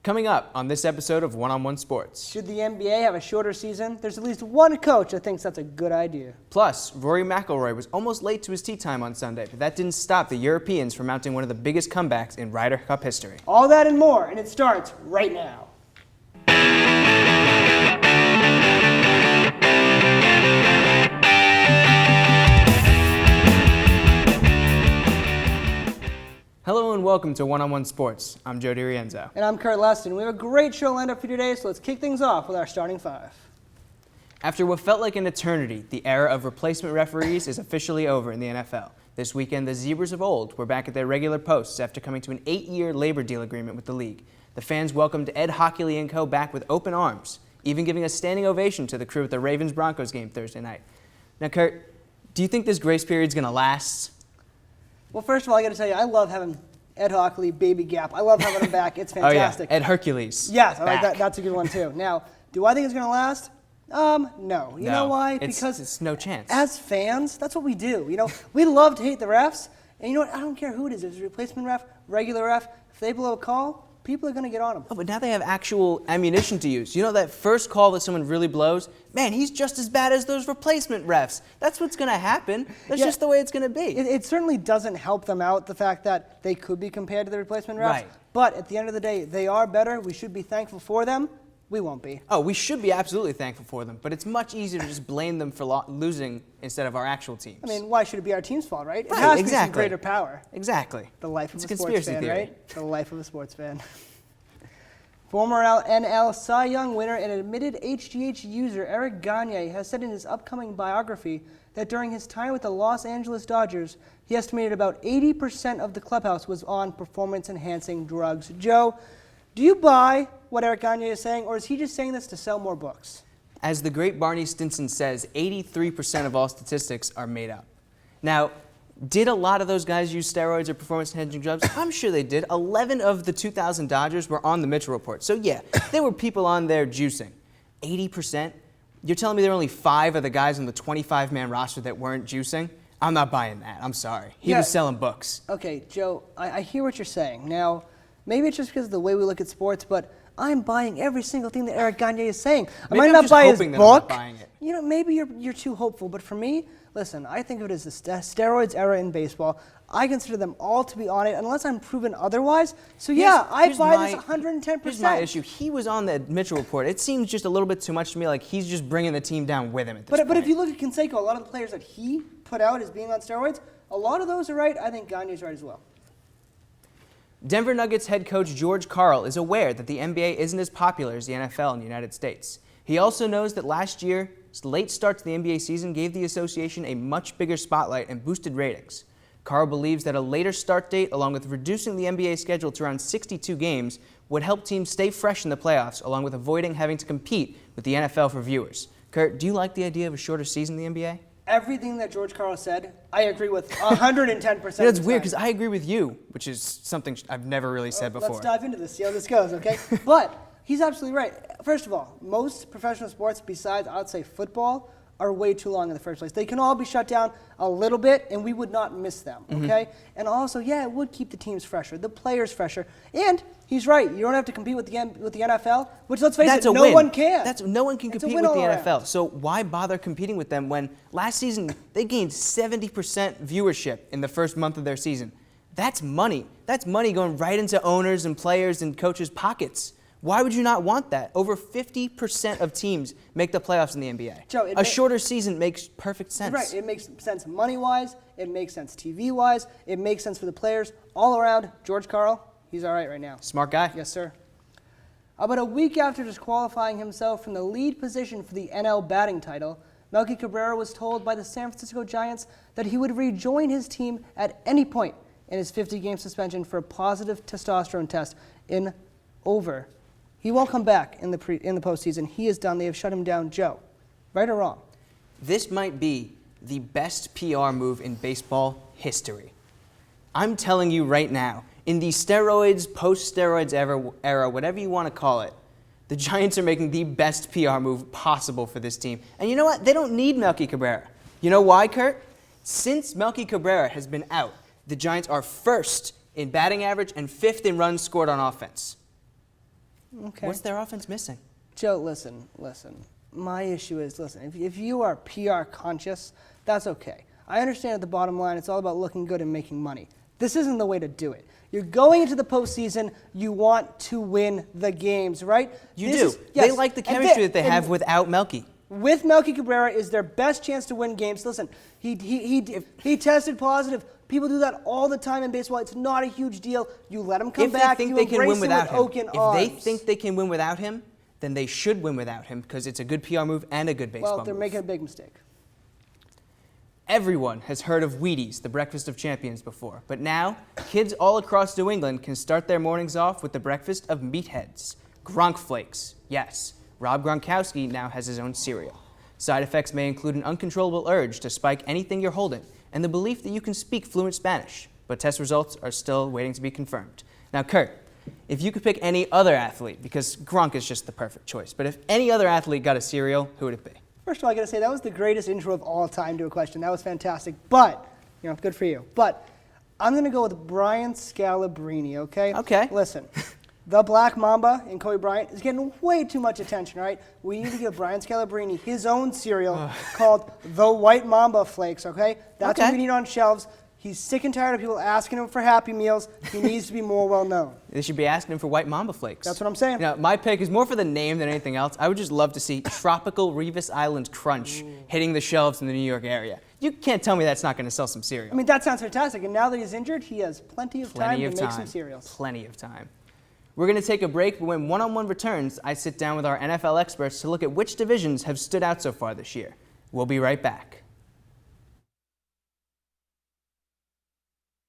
Coming up on this episode of One-on-One Sports. Should the NBA have a shorter season? There's at least one coach that thinks that's a good idea. Plus, Rory McIlroy was almost late to his tee time on Sunday, but that didn't stop the Europeans from mounting one of the biggest comebacks in Ryder Cup history. All that and more, and it starts right now. Hello and welcome to One-on-One Sports. I'm Joe DiRienzo. And I'm Curt Lestan. We have a great show lined up for you today, so let's kick things off with our starting five. After what felt like an eternity, the era of replacement referees is officially over in the NFL. This weekend, the Zebras of old were back at their regular posts after coming to an 8-year labor deal agreement with the league. The fans welcomed Ed Hockley & Co. back with open arms, even giving a standing ovation to the crew at the Ravens-Broncos game Thursday night. Now, Curt, do you think this grace period's going to last? Well, first of all, I got to tell you, I love having Ed Hockley, Baby Gap. I love having him back. It's fantastic. Oh, yeah. Ed Hercules. Yes, I like that. That's a good one, too. Now, do I think it's going to last? No. You know why? Because it's no chance. As fans, that's what we do. You know, we love to hate the refs. And you know what? I don't care who it is. If it's a replacement ref, regular ref. If they blow a call, people are going to get on them. Oh, but now they have actual ammunition to use. You know that first call that someone really blows? Man, he's just as bad as those replacement refs. That's what's going to happen. That's just the way it's going to be. It certainly doesn't help them out, the fact that they could be compared to the replacement refs. Right. But at the end of the day, they are better. We should be thankful for them. We won't be. Oh, we should be absolutely thankful for them, but it's much easier to just blame them for losing instead of our actual teams. I mean, why should it be our team's fault, right? Right, it has exactly. to be some greater power. Exactly. The life of it's a sports fan, theory. Right? The life of a sports fan. Former NL Cy Young winner and admitted HGH user Eric Gagne has said in his upcoming biography that during his time with the Los Angeles Dodgers, he estimated about 80% of the clubhouse was on performance-enhancing drugs. Joe, do you buy what Eric Gagne is saying, or is he just saying this to sell more books? As the great Barney Stinson says, 83% of all statistics are made up. Now, did a lot of those guys use steroids or performance-enhancing drugs? I'm sure they did. 11 of the 2,000 Dodgers were on the Mitchell Report. So yeah, there were people on there juicing. 80%? You're telling me there were only 5 of the guys on the 25-man roster that weren't juicing? I'm not buying that. I'm sorry. He was selling books. Okay, Joe, I hear what you're saying. Now, maybe it's just because of the way we look at sports, but I'm buying every single thing that Eric Gagne is saying. I might not buy his book. You know, maybe you're too hopeful, but for me, listen, I think of it as the steroids era in baseball. I consider them all to be on it, unless I'm proven otherwise. So yeah, I buy this 110%. Here's my issue. He was on the Mitchell Report. It seems just a little bit too much to me, like he's just bringing the team down with him at this point. But if you look at Canseco, a lot of the players that he put out as being on steroids, a lot of those are right. I think Gagne's right as well. Denver Nuggets head coach George Karl is aware that the NBA isn't as popular as the NFL in the United States. He also knows that last year's late start to the NBA season gave the association a much bigger spotlight and boosted ratings. Karl believes that a later start date, along with reducing the NBA schedule to around 62 games, would help teams stay fresh in the playoffs, along with avoiding having to compete with the NFL for viewers. Curt, do you like the idea of a shorter season in the NBA? Everything that George Karl said, I agree with 110%. It's weird because I agree with you, which is something I've never really said before. Let's dive into this, see how this goes, okay? But he's absolutely right. First of all, most professional sports, besides, I'd say football, are way too long in the first place. They can all be shut down a little bit, and we would not miss them, okay? And also, yeah, it would keep the teams fresher, the players fresher. And he's right. You don't have to compete with the NFL, which, let's face it, no one can. No one can compete with the NFL. So why bother competing with them when last season they gained 70% viewership in the first month of their season? That's money. That's money going right into owners and players and coaches' pockets. Why would you not want that? Over 50% of teams make the playoffs in the NBA. Joe, a shorter season makes perfect sense. Right. It makes sense money-wise. It makes sense TV-wise. It makes sense for the players. All around, George Karl, he's all right now. Smart guy. Yes, sir. About a week after disqualifying himself from the lead position for the NL batting title, Melky Cabrera was told by the San Francisco Giants that he would rejoin his team at any point in his 50-game suspension for a positive testosterone test in over. He won't come back in the postseason. He is done. They have shut him down. Joe, right or wrong? This might be the best PR move in baseball history. I'm telling you right now, in the steroids, post-steroids era, whatever you want to call it, the Giants are making the best PR move possible for this team. And you know what? They don't need Melky Cabrera. You know why, Curt? Since Melky Cabrera has been out, the Giants are first in batting average and fifth in runs scored on offense. Okay. What's their offense missing? Joe, listen. My issue is, if you are PR conscious, that's okay. I understand at the bottom line, it's all about looking good and making money. This isn't the way to do it. You're going into the postseason, you want to win the games, right? You do. They like the chemistry that they have without Melky. With Melky Cabrera is their best chance to win games. Listen, he tested positive. People do that all the time in baseball. It's not a huge deal. You let him come back. If they think they can win without him, if they think they can win without him, then they should win without him because it's a good PR move and a good baseball move. Well, they're making a big mistake. Everyone has heard of Wheaties, the breakfast of champions, before, but now kids all across New England can start their mornings off with the breakfast of meatheads, GRONK Flakes. Yes, Rob Gronkowski now has his own cereal. Side effects may include an uncontrollable urge to spike anything you're holding and the belief that you can speak fluent Spanish, but test results are still waiting to be confirmed. Now, Kurt, if you could pick any other athlete, because Gronk is just the perfect choice, but if any other athlete got a cereal, who would it be? First of all, I got to say, that was the greatest intro of all time to a question. That was fantastic. But, good for you. But I'm going to go with Brian Scalabrine, okay? Okay. Listen, the Black Mamba in Kobe Bryant is getting way too much attention, right? We need to give Brian Scalabrine his own cereal called the White Mamba Flakes, okay? That's what we need on shelves. He's sick and tired of people asking him for Happy Meals. He needs to be more well known. They should be asking him for White Mamba Flakes. That's what I'm saying. Now, my pick is more for the name than anything else. I would just love to see Tropical Revis Island Crunch hitting the shelves in the New York area. You can't tell me that's not going to sell some cereal. I mean, that sounds fantastic. And now that he's injured, he has plenty of time to make some cereals. Plenty of time. We're going to take a break, but when one-on-one returns, I sit down with our NFL experts to look at which divisions have stood out so far this year. We'll be right back.